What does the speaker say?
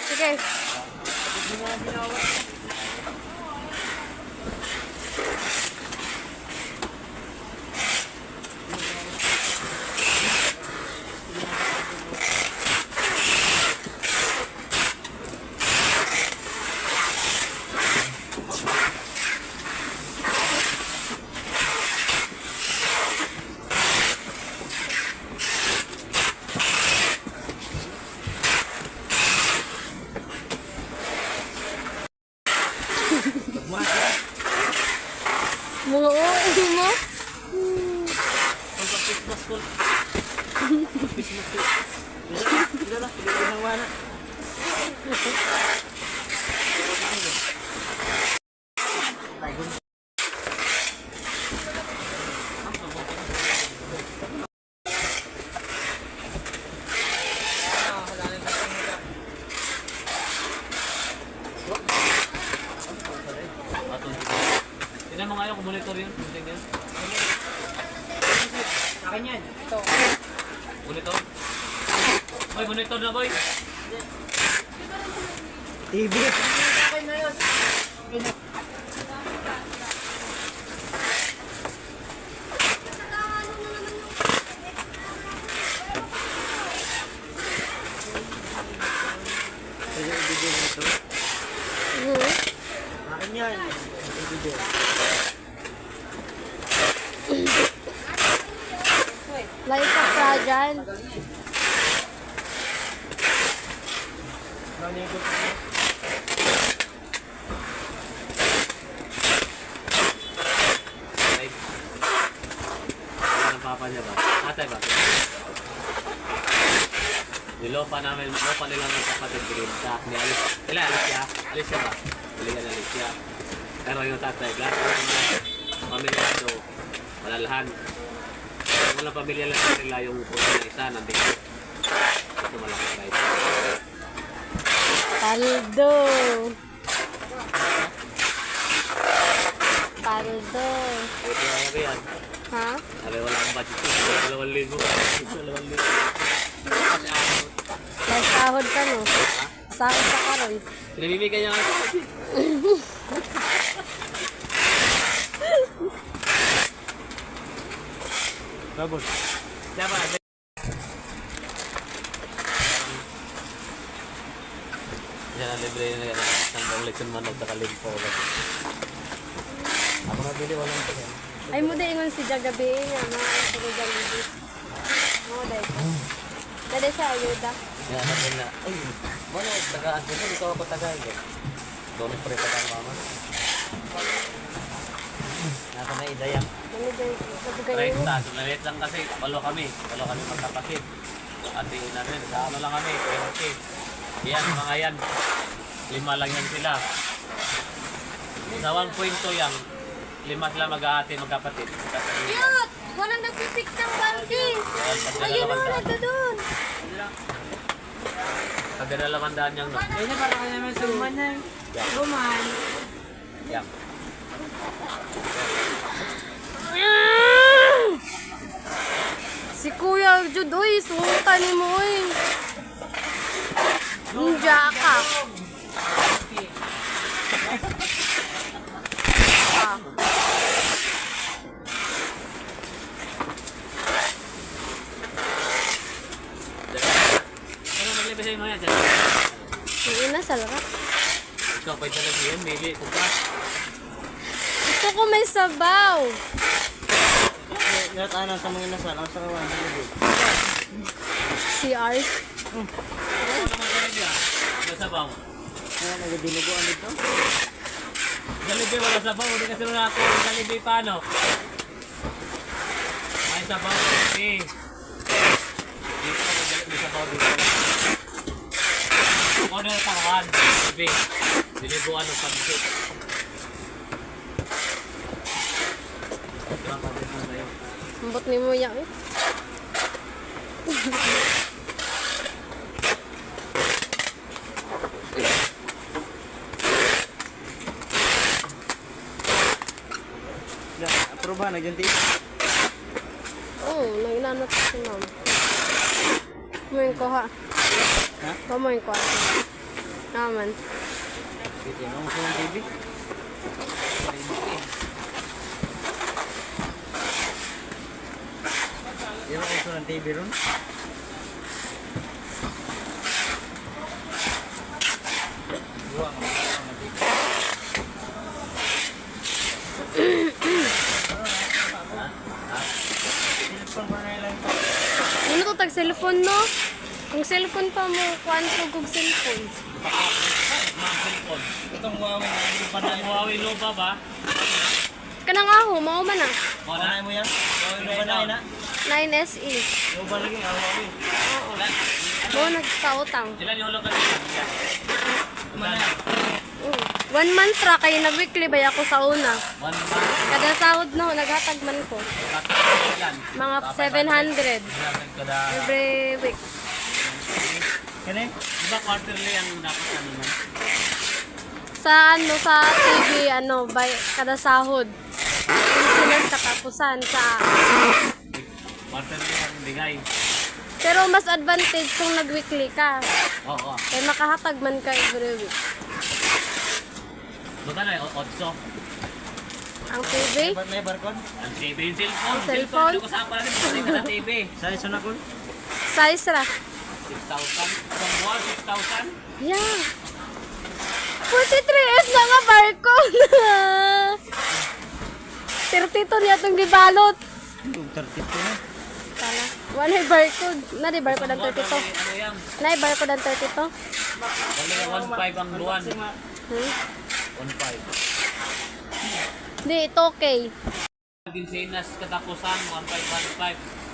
Sige. Mga OA mo? Tignan mo nga yung monitor yun. Tignan. Akin yan. Ito. Monitor? Boy, monitor na boy. TV. Akin na yun. Pwede i-video mo ito. Akin yan. I-video. Like a fragile. Nanigot mo. Ay. Ano ang papa niya ba? Atay ba? Nilopa namin, lopa nila ng kapatid green sa ni Alice. Sila, Alicia. Alicia ba? Biligan na Alicia. Pero yung tatay, lahat ng pamilya ito, malalahan. Walang pamilya lang nila yung puso na isa, nandito. Ito malaki guys. Paldo. Paldo. Ito na yan. Ha? Sabi wala akong budget ko. 2,000. 2,000. May sahod ka no? Sahod ka karon. Pinabibigyan niya nga ito. Babos. Siya ba? Siya na libre na yan. Hanggang leksyon man at nakalimpo. Ako nabili, walang ito. Ay mo din ingon si Jagabi nga na sa Jollibee. Mo dai. Dali siya ayuda. Yan natin na. Ay, wala. Tagaan ko. Ito ako tagaan. Doon pre tagaan mama. Nasa na idayang. Ano dai sa bugay Right, mo? taas. Maliit lang kasi. Walo kami magkapatid. Ate natin. Sa ano lang kami. 20. Yan, mga yan. 5 lang yan sila. Sa 1.2 yan. 5 sila mag-aate, magkapatid. Cute! Walang nagpipik ng banking. Ayun na nito doon. Pagdadalawandaan niyang no. Kaya para ka naman suman na. Suman. Yan. Si Kuya Jud, uy, sultan ni mo, uy. Ninja ka. Ah. Ano maglibay sa'yo mga yan? Yung ina, salak. Ikaw pa'y talaga yun, mili. Kuka. Gusto ko may sabaw. Ngayon tayo sa mga inasal. Ang sarawan. CR. Ano naman kayo niya? Wala sabaw. Kaya nagadinuguan dito. Jollibee wala sabaw. Hindi kasi nung ako. Jollibee paano? May sabaw. Okay. Dito may sabaw dito. Kung ano yung tangan. Jollibee. Dinibuan ng pansit. Ito ang pagkakas na sa'yo. Ambot ni mo yan, eh. Approve ba? Nagyanti? Oo, naglanat si ma'am. Kumain ko ha. Ha? Kumain ko ha. Naman. Sige, ano gusto ng TV? Yan ang gusto ng TV ron? Buwang ang TV. Cellphone pa na lang. Ano to tag cellphone no? Kung cellphone pa mo, kuan ko kung cellphone. Mga cellphone. Itong Huawei na hindi pa na Ang Huawei Nova ba? Kanang aho, mao man na. Panay mo yan? Huawei ba na na? 9SE. Yung ba lagi ang Huawei? Oo. Mo nagkautang. Ilan yung hulog ka nila? Manay. 1 month ra kay nag-weekly bay ako sa una. 1 month. Kada sahod no, naghatag man ko. Ilan? Mga 700 Kada... every week. Kani? Di ba quarterly ang dapat ano man? Sa ano sa TV ano by kada sahod. Sinas katapusan sa Quarterly ang bigay. pero mas advantage kung nag-weekly ka. Oo. Kaya makahatag man ka every week. Buta na yung 8. Ang TV, Ba't may barcode? Ang TV yung cellphone. Cellphone? Hindi ko saan pala rin. Pwede ka na TV. Sa iso na ko? size ra. 6,000. From buwan, 6,000. Yeah. 43S na nga barcode. 32 niya itong gibalot. Yung 32 na. Tala. Wala yung barcode. Na di barcode ang 32. Ano yan? Na yung barcode ang 32. Wala yung 1,500 ang buwan. 1,500. Hindi, ito okay. Ginsinas katapusan, 1,515.